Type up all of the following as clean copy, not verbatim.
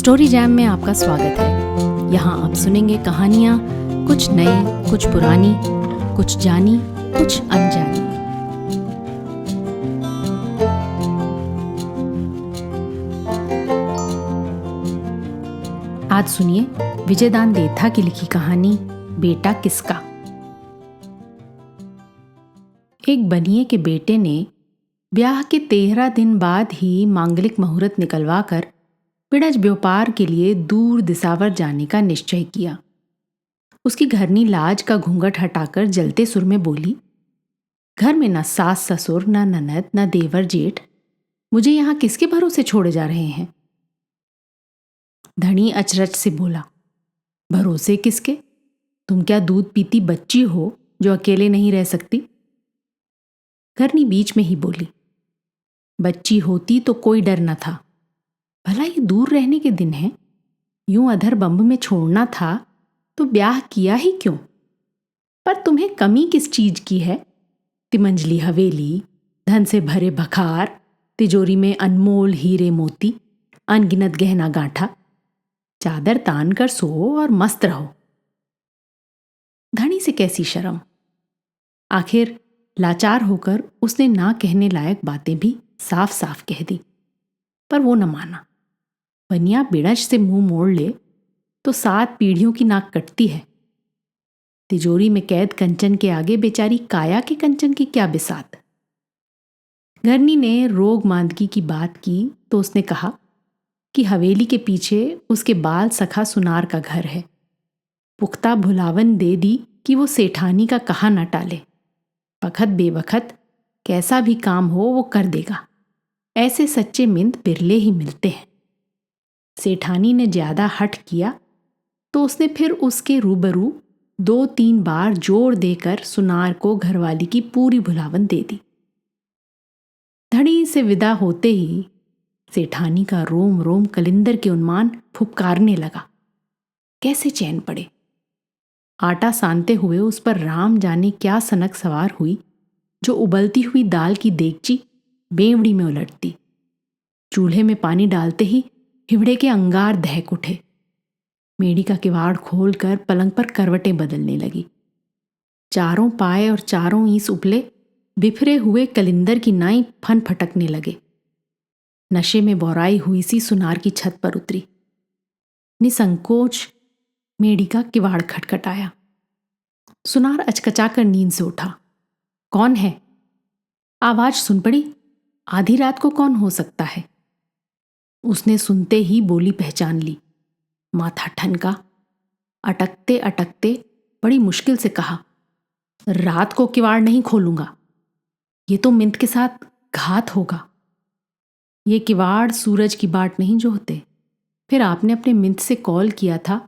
Story jam में आपका स्वागत है। यहाँ आप सुनेंगे कहानियाँ, कुछ नई, कुछ पुरानी, कुछ जानी, कुछ अनजानी। आज सुनिए विजयदान देथा की लिखी कहानी बेटा किसका। एक बनिए के बेटे ने ब्याह के 13 दिन बाद ही मांगलिक मुहूर्त निकलवाकर पिड़ज व्यापार के लिए दूर दिसावर जाने का निश्चय किया। उसकी घरनी लाज का घूंघट हटाकर जलते सुर में बोली, घर में न सास ससुर, न ननद, न देवर जेठ, मुझे यहां किसके भरोसे छोड़े जा रहे हैं। धनी अचरज से बोला, भरोसे किसके? तुम क्या दूध पीती बच्ची हो जो अकेले नहीं रह सकती? घरनी बीच में ही बोली, बच्ची होती तो कोई डर न था, भला ये दूर रहने के दिन हैं, यूं अधर बंब में छोड़ना था तो ब्याह किया ही क्यों? पर तुम्हें कमी किस चीज की है? तिमंजली हवेली, धन से भरे भखार, तिजोरी में अनमोल हीरे मोती, अनगिनत गहना गांठा, चादर तान कर सो और मस्त रहो। धनी से कैसी शर्म। आखिर लाचार होकर उसने ना कहने लायक बातें भी साफ साफ कह दी, पर वो न माना। बनिया बिड़ज से मुंह मोड़ ले तो 7 पीढ़ियों की नाक कटती है। तिजोरी में कैद कंचन के आगे बेचारी काया के कंचन की क्या बिसात। घरनी ने रोग मांदगी की बात की तो उसने कहा कि हवेली के पीछे उसके बाल सखा सुनार का घर है। पुख्ता भुलावन दे दी कि वो सेठानी का कहा न टाले। बखत बेवखत कैसा भी काम हो वो कर देगा। ऐसे सच्चे मिंद बिरले ही मिलते हैं। सेठानी ने ज्यादा हठ किया तो उसने फिर उसके रूबरू 2-3 बार जोर देकर सुनार को घरवाली की पूरी भुलावन दे दी। धनी से विदा होते ही सेठानी का रोम रोम कलिंदर के उन्मान फुपकारने लगा। कैसे चैन पड़े। आटा सानते हुए उस पर राम जाने क्या सनक सवार हुई जो उबलती हुई दाल की देगची बेवड़ी में उलटती। चूल्हे में पानी डालते ही हिवड़े के अंगार दहक उठे। मेड़ी का किवाड़ खोलकर पलंग पर करवटें बदलने लगी। चारों पाए और चारों ईंस उपले बिफरे हुए कलिंदर की नाई फन फटकने लगे। नशे में बौराई हुई सी सुनार की छत पर उतरी। निसंकोच मेड़ी का किवाड़ खटखटाया। सुनार अचकचाकर नींद से उठा। कौन है? आवाज सुन पड़ी। आधी रात को कौन हो सकता है? उसने सुनते ही बोली पहचान ली। माथा ठनका। अटकते अटकते बड़ी मुश्किल से कहा, रात को किवाड़ नहीं खोलूंगा, ये तो मिंत के साथ घात होगा। ये किवाड़ सूरज की बाट नहीं जोहते। फिर आपने अपने मिंत से कॉल किया था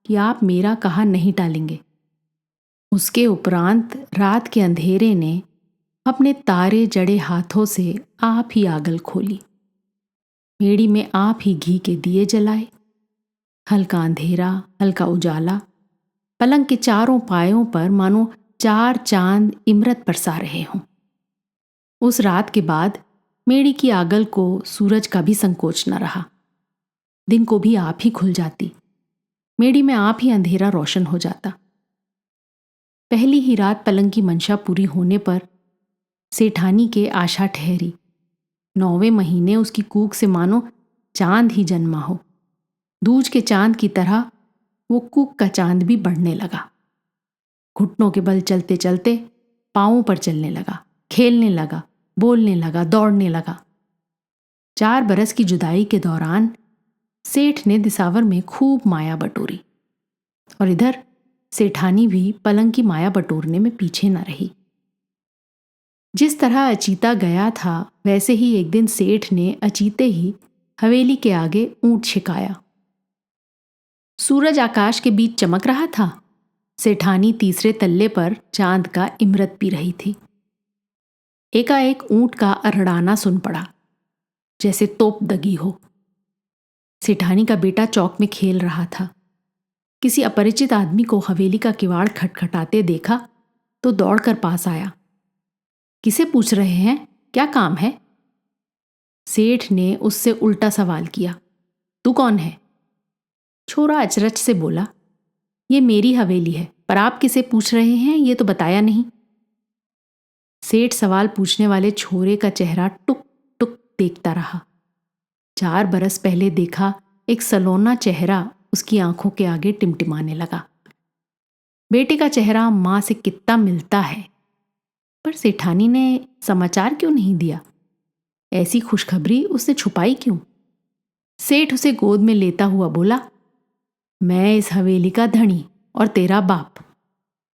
कि आप मेरा कहा नहीं टालेंगे। उसके उपरांत रात के अंधेरे ने अपने तारे जड़े हाथों से आप ही आगल खोली। मेड़ी में आप ही घी के दिए जलाए। हल्का अंधेरा, हल्का उजाला, पलंग के चारों पायों पर मानो 4 चांद इमरत बरसा रहे हों। उस रात के बाद मेड़ी की आगल को सूरज का भी संकोच न रहा। दिन को भी आप ही खुल जाती। मेड़ी में आप ही अंधेरा रोशन हो जाता। पहली ही रात पलंग की मंशा पूरी होने पर सेठानी के आशा ठहरी। 9वें महीने उसकी कूक से मानो चांद ही जन्मा हो। दूज के चांद की तरह वो कूक का चांद भी बढ़ने लगा। घुटनों के बल चलते चलते पांवों पर चलने लगा, खेलने लगा, बोलने लगा, दौड़ने लगा। 4 बरस की जुदाई के दौरान सेठ ने दिसावर में खूब माया बटोरी और इधर सेठानी भी पलंग की माया बटोरने में पीछे न रही। जिस तरह अचीता गया था वैसे ही एक दिन सेठ ने अचीते ही हवेली के आगे ऊंट छिकाया। सूरज आकाश के बीच चमक रहा था। सेठानी तीसरे तल्ले पर चांद का इमरत पी रही थी। एकाएक ऊंट का अरड़ाना सुन पड़ा, जैसे तोप दगी हो। सेठानी का बेटा चौक में खेल रहा था। किसी अपरिचित आदमी को हवेली का किवाड़ खटखटाते देखा तो दौड़कर पास आया। किसे पूछ रहे हैं? क्या काम है? सेठ ने उससे उल्टा सवाल किया, तू कौन है? छोरा अचरज से बोला, ये मेरी हवेली है, पर आप किसे पूछ रहे हैं ये तो बताया नहीं। सेठ सवाल पूछने वाले छोरे का चेहरा टुक टुक देखता रहा। 4 बरस पहले देखा एक सलोना चेहरा उसकी आंखों के आगे टिमटिमाने लगा। बेटे का चेहरा मां से कितना मिलता है, पर सेठानी ने समाचार क्यों नहीं दिया? ऐसी खुशखबरी उसने छुपाई क्यों? सेठ उसे गोद में लेता हुआ बोला, मैं इस हवेली का धनी और तेरा बाप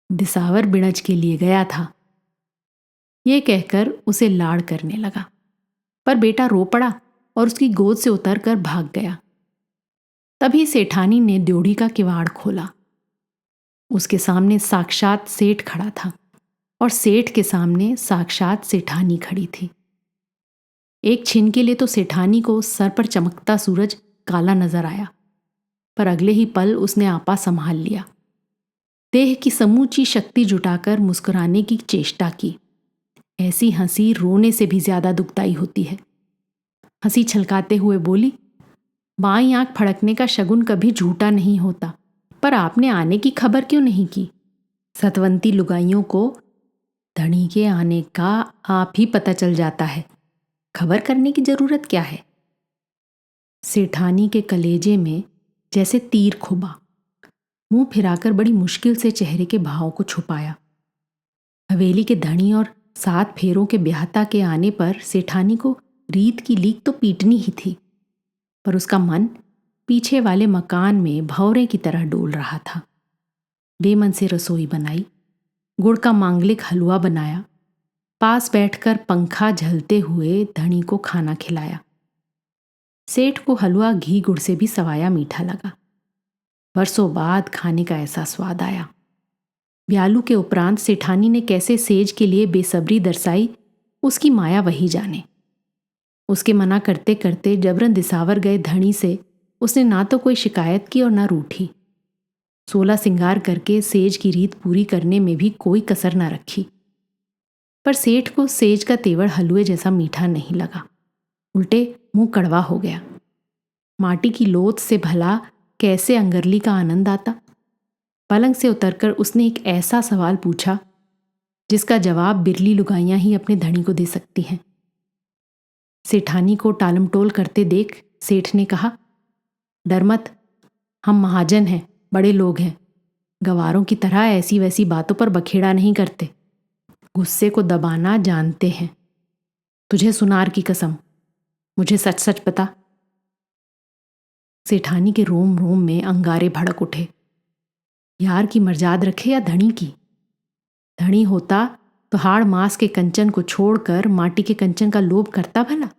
दिसावर बिणज के लिए गया था। ये कहकर उसे लाड़ करने लगा, पर बेटा रो पड़ा और उसकी गोद से उतरकर भाग गया। तभी सेठानी ने ड्योढ़ी का किवाड़ खोला। उसके सामने साक्षात सेठ खड़ा था और सेठ के सामने साक्षात सेठानी खड़ी थी। एक छिन के लिए तो सेठानी को सर पर चमकता सूरज काला नजर आया, पर अगले ही पल उसने आपा संभाल लिया। देह की समूची शक्ति जुटाकर मुस्कुराने की चेष्टा की। ऐसी हंसी रोने से भी ज्यादा दुखदाई होती है। हंसी छलकाते हुए बोली, बाईं आंख फड़कने का शगुन कभी झूठा नहीं होता, पर आपने आने की खबर क्यों नहीं की? सतवंती लुगाइयों को धनी के आने का आप ही पता चल जाता है, खबर करने की जरूरत क्या है? सेठानी के कलेजे में जैसे तीर खुबा। मुंह फिराकर बड़ी मुश्किल से चेहरे के भाव को छुपाया। हवेली के धनी और 7 फेरों के ब्याहता के आने पर सेठानी को रीत की लीक तो पीटनी ही थी, पर उसका मन पीछे वाले मकान में भौरे की तरह डोल रहा था। बेमन से रसोई बनाई, गुड़ का मांगलिक हलवा बनाया, पास बैठकर पंखा झलते हुए धनी को खाना खिलाया। सेठ को हलवा घी गुड़ से भी सवाया मीठा लगा। बरसों बाद खाने का ऐसा स्वाद आया। ब्यालू के उपरांत सेठानी ने कैसे सेज के लिए बेसब्री दर्शाई, उसकी माया वही जाने। उसके मना करते करते जबरन दिसावर गए धनी से उसने ना तो कोई शिकायत की और ना रूठी। 16 सिंगार करके सेज की रीत पूरी करने में भी कोई कसर न रखी। पर सेठ को सेज का तेवर हलवे जैसा मीठा नहीं लगा, उल्टे मुंह कड़वा हो गया। माटी की लोथ से भला कैसे अंगरली का आनंद आता? पलंग से उतरकर उसने एक ऐसा सवाल पूछा जिसका जवाब बिरली लुगाइयां ही अपने धनी को दे सकती हैं। सेठानी को टालमटोल करते देख सेठ ने कहा, डर मत, हम महाजन हैं, बड़े लोग हैं, गवारों की तरह ऐसी वैसी बातों पर बखेड़ा नहीं करते, गुस्से को दबाना जानते हैं। तुझे सुनार की कसम, मुझे सच सच बता। सेठानी के रोम रोम में अंगारे भड़क उठे। यार की मर्जाद रखे या धनी की? धनी होता तो हाड़ मांस के कंचन को छोड़कर माटी के कंचन का लोभ करता भला?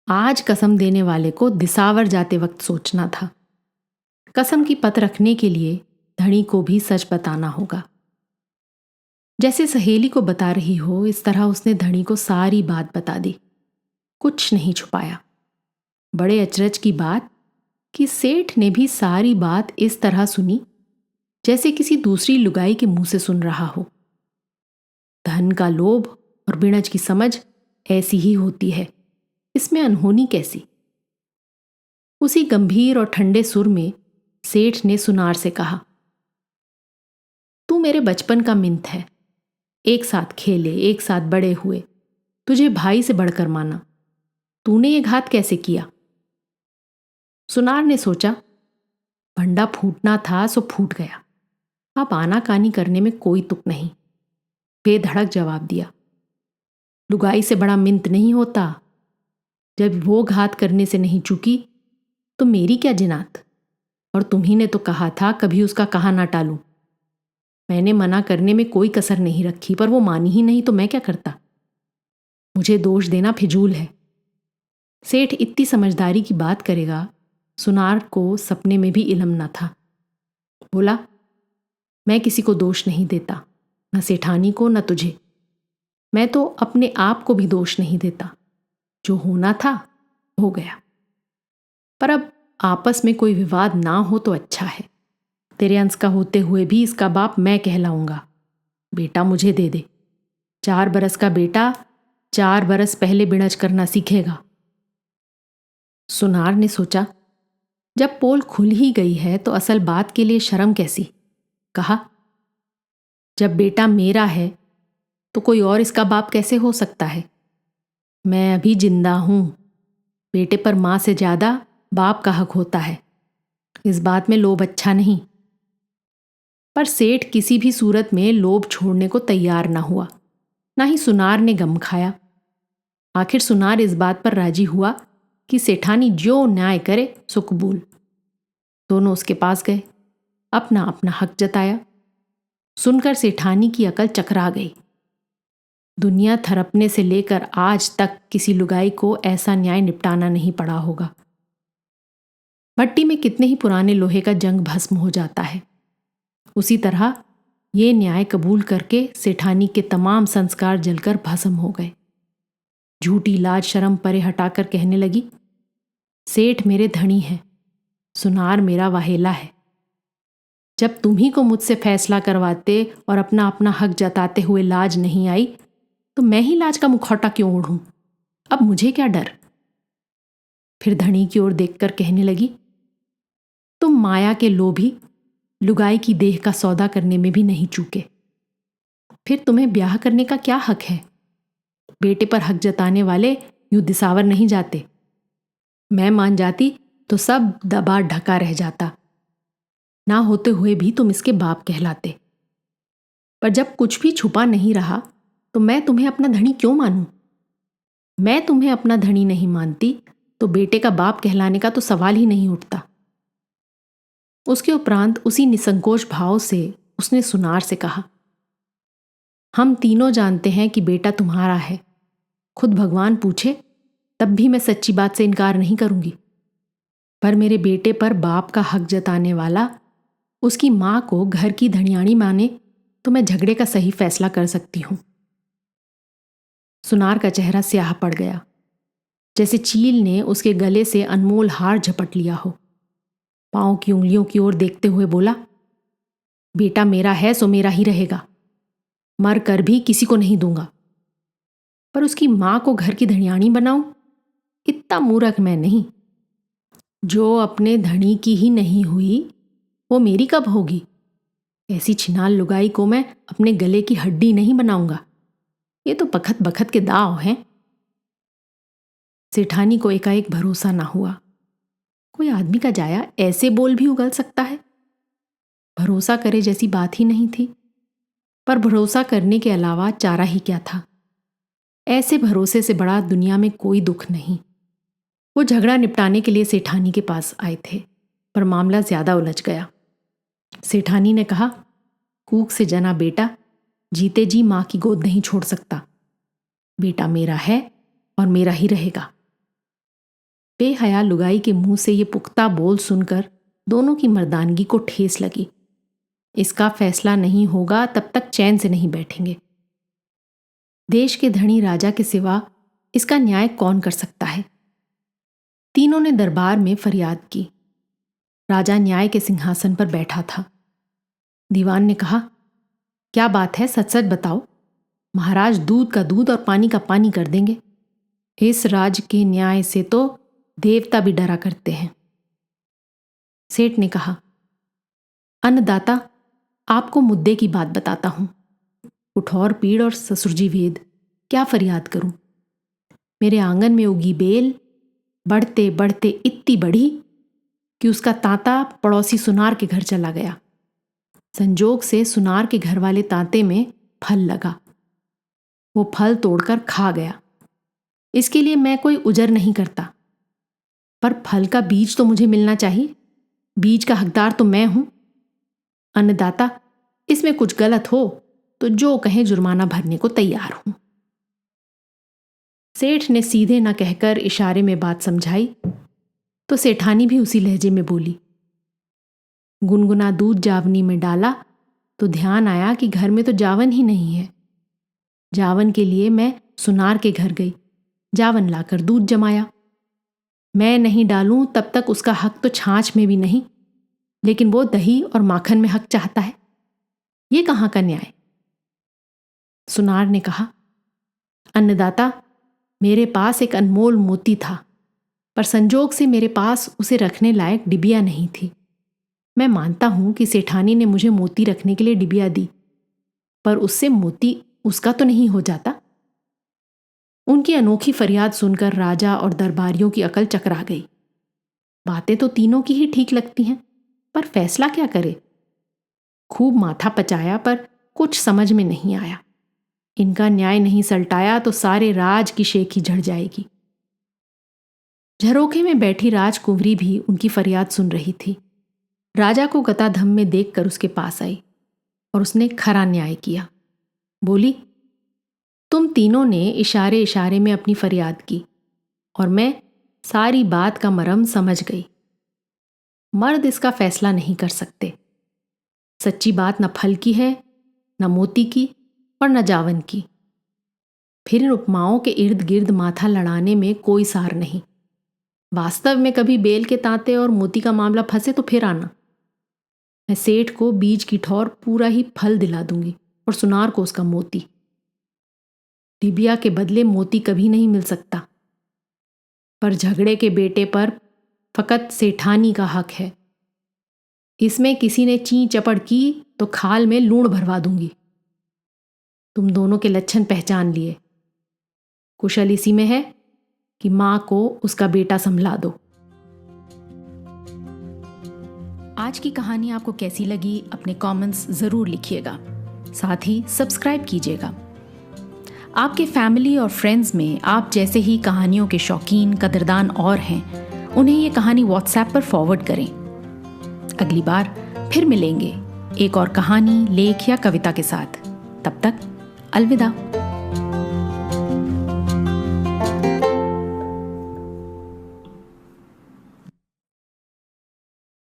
आज कसम देने वाले को दिसावर जाते वक्त सोचना था। कसम की पत रखने के लिए धनी को भी सच बताना होगा। जैसे सहेली को बता रही हो, इस तरह उसने धनी को सारी बात बता दी, कुछ नहीं छुपाया। बड़े अचरज की बात कि सेठ ने भी सारी बात इस तरह सुनी जैसे किसी दूसरी लुगाई के मुंह से सुन रहा हो। धन का लोभ और बिणज की समझ ऐसी ही होती है, इसमें अनहोनी कैसी? उसी गंभीर और ठंडे सुर में सेठ ने सुनार से कहा, तू मेरे बचपन का मिंथ है, एक साथ खेले, एक साथ बड़े हुए, तुझे भाई से बढ़कर माना, तूने ये घात कैसे किया? सुनार ने सोचा, भंडा फूटना था सो फूट गया, अब आनाकानी करने में कोई तुक नहीं। बेधड़क जवाब दिया, लुगाई से बड़ा मिंत नहीं होता। जब वो घात करने से नहीं चुकी तो मेरी क्या जिनात? और तुम्ही ने तो कहा था कभी उसका कहा ना टालूं। मैंने मना करने में कोई कसर नहीं रखी, पर वो मानी ही नहीं तो मैं क्या करता? मुझे दोष देना फिजूल है। सेठ इतनी समझदारी की बात करेगा, सुनार को सपने में भी इल्म न था। बोला, मैं किसी को दोष नहीं देता, न सेठानी को न तुझे। मैं तो अपने आप को भी दोष नहीं देता। जो होना था हो गया, पर अब आपस में कोई विवाद ना हो तो अच्छा है। तेरे अंश का होते हुए भी इसका बाप मैं कहलाऊंगा। बेटा मुझे दे दे। 4 बरस का बेटा 4 बरस पहले बिणज करना सीखेगा। सुनार ने सोचा, जब पोल खुल ही गई है तो असल बात के लिए शर्म कैसी? कहा, जब बेटा मेरा है तो कोई और इसका बाप कैसे हो सकता है? मैं अभी जिंदा हूं। बेटे पर मां से ज्यादा बाप का हक होता है। इस बात में लोभ अच्छा नहीं। पर सेठ किसी भी सूरत में लोभ छोड़ने को तैयार ना हुआ, ना ही सुनार ने गम खाया। आखिर सुनार इस बात पर राजी हुआ कि सेठानी जो न्याय करे सो कबूल। दोनों उसके पास गए, अपना अपना हक जताया। सुनकर सेठानी की अकल चकरा गई। दुनिया थरपने से लेकर आज तक किसी लुगाई को ऐसा न्याय निपटाना नहीं पड़ा होगा। भट्टी में कितने ही पुराने लोहे का जंग भस्म हो जाता है, उसी तरह ये न्याय कबूल करके सेठानी के तमाम संस्कार जलकर भस्म हो गए। झूठी लाज शर्म परे हटाकर कहने लगी, सेठ मेरे धनी है, सुनार मेरा वाहेला है। जब तुम्ही को मुझसे फैसला करवाते और अपना अपना हक जताते हुए लाज नहीं आई, तो मैं ही लाज का मुखौटा क्यों ओढ़ूं? अब मुझे क्या डर? फिर धनी की ओर देखकर कहने लगी, तुम माया के लोभी लुगाई की देह का सौदा करने में भी नहीं चूके। फिर तुम्हें ब्याह करने का क्या हक है? बेटे पर हक जताने वाले यूं दिसावर नहीं जाते। मैं मान जाती तो सब दबा ढका रह जाता। ना होते हुए भी तुम इसके बाप कहलाते। पर जब कुछ भी छुपा नहीं रहा तो मैं तुम्हें अपना धनी क्यों मानूं? मैं तुम्हें अपना धनी नहीं मानती तो बेटे का बाप कहलाने का तो सवाल ही नहीं उठता। उसके उपरांत उसी निसंकोच भाव से उसने सुनार से कहा, हम तीनों जानते हैं कि बेटा तुम्हारा है। खुद भगवान पूछे तब भी मैं सच्ची बात से इनकार नहीं करूंगी। पर मेरे बेटे पर बाप का हक जताने वाला उसकी मां को घर की धनियाणी माने तो मैं झगड़े का सही फैसला कर सकती हूं। सुनार का चेहरा स्याह पड़ गया, जैसे चील ने उसके गले से अनमोल हार झपट लिया हो। पांव की उंगलियों की ओर देखते हुए बोला, बेटा मेरा है सो मेरा ही रहेगा। मर कर भी किसी को नहीं दूंगा। पर उसकी मां को घर की धनियाणी बनाऊं, इतना मूर्ख मैं नहीं। जो अपने धनी की ही नहीं हुई वो मेरी कब होगी? ऐसी छिनाल लुगाई को मैं अपने गले की हड्डी नहीं बनाऊंगा। ये तो बखत बखत के दाव हैं। सेठानी को एकाएक भरोसा ना हुआ। कोई आदमी का जाया ऐसे बोल भी उगल सकता है? भरोसा करे जैसी बात ही नहीं थी। पर भरोसा करने के अलावा चारा ही क्या था? ऐसे भरोसे से बड़ा दुनिया में कोई दुख नहीं। वो झगड़ा निपटाने के लिए सेठानी के पास आए थे, पर मामला ज्यादा उलझ गया। सेठानी ने कहा, कूक से जना बेटा जीते जी मां की गोद नहीं छोड़ सकता। बेटा मेरा है और मेरा ही रहेगा। बेहया लुगाई के मुंह से ये पुख्ता बोल सुनकर दोनों की मर्दानगी को ठेस लगी। इसका फैसला नहीं होगा तब तक चैन से नहीं बैठेंगे। देश के धनी राजा के सिवा इसका न्याय कौन कर सकता है? तीनों ने दरबार में फरियाद की। राजा न्याय के सिंहासन पर बैठा था। दीवान ने कहा, क्या बात है, सच सच बताओ। महाराज दूध का दूध और पानी का पानी कर देंगे। इस राज के न्याय से तो देवता भी डरा करते हैं। सेठ ने कहा, अन्नदाता आपको मुद्दे की बात बताता हूं। कुठौर पीड़ और ससुरजी वेद, क्या फरियाद करूं। मेरे आंगन में उगी बेल बढ़ते बढ़ते इतनी बढ़ी कि उसका तांता पड़ोसी सुनार के घर चला गया। संजोग से सुनार के घर वाले तांते में फल लगा। वो फल तोड़कर खा गया। इसके लिए मैं कोई उजर नहीं करता, पर फल का बीज तो मुझे मिलना चाहिए। बीज का हकदार तो मैं हूं। अन्नदाता, इसमें कुछ गलत हो तो जो कहें जुर्माना भरने को तैयार हूं। सेठ ने सीधे न कहकर इशारे में बात समझाई तो सेठानी भी उसी लहजे में बोली। गुनगुना दूध जावनी में डाला तो ध्यान आया कि घर में तो जावन ही नहीं है। जावन के लिए मैं सुनार के घर गई, जावन लाकर दूध जमाया। मैं नहीं डालूं तब तक उसका हक तो छाछ में भी नहीं, लेकिन वो दही और माखन में हक चाहता है। ये कहां का न्याय? सुनार ने कहा, अन्नदाता, मेरे पास एक अनमोल मोती था। पर संजोग से मेरे पास उसे रखने लायक डिबिया नहीं थी। मैं मानता हूं कि सेठानी ने मुझे मोती रखने के लिए डिबिया दी, पर उससे मोती उसका तो नहीं हो जाता। उनकी अनोखी फरियाद सुनकर राजा और दरबारियों की अकल चकरा गई। बातें तो तीनों की ही ठीक लगती हैं, पर फैसला क्या करे? खूब माथा पचाया पर कुछ समझ में नहीं आया। इनका न्याय नहीं सलटाया तो सारे राज की शेखी झड़ जाएगी। झरोखे में बैठी राजकुंवरी भी उनकी फरियाद सुन रही थी। राजा को गताधम में देखकर उसके पास आई और उसने खरा न्याय किया। बोली, तुम तीनों ने इशारे इशारे में अपनी फरियाद की और मैं सारी बात का मर्म समझ गई। मर्द इसका फैसला नहीं कर सकते। सच्ची बात न फल की है, न मोती की और न जावन की। फिर इन उपमाओं के इर्द गिर्द माथा लड़ाने में कोई सार नहीं। वास्तव में कभी बेल के तांते और मोती का मामला फंसे तो फिर आना। मैं सेठ को बीज की ठौर पूरा ही फल दिला दूंगी और सुनार को उसका मोती। डिबिया के बदले मोती कभी नहीं मिल सकता, पर झगड़े के बेटे पर फकत सेठानी का हक है। इसमें किसी ने ची चपड़ की तो खाल में लूण भरवा दूंगी। तुम दोनों के लक्षण पहचान लिए। कुशल इसी में है कि मां को उसका बेटा संभला दो। आज की कहानी आपको कैसी लगी अपने कमेंट्स जरूर लिखिएगा। साथ ही सब्सक्राइब कीजिएगा। आपके फैमिली और फ्रेंड्स में आप जैसे ही कहानियों के शौकीन कदरदान और हैं, उन्हें ये कहानी व्हाट्सएप पर फॉरवर्ड करें। अगली बार फिर मिलेंगे एक और कहानी, लेख या कविता के साथ। तब तक अलविदा।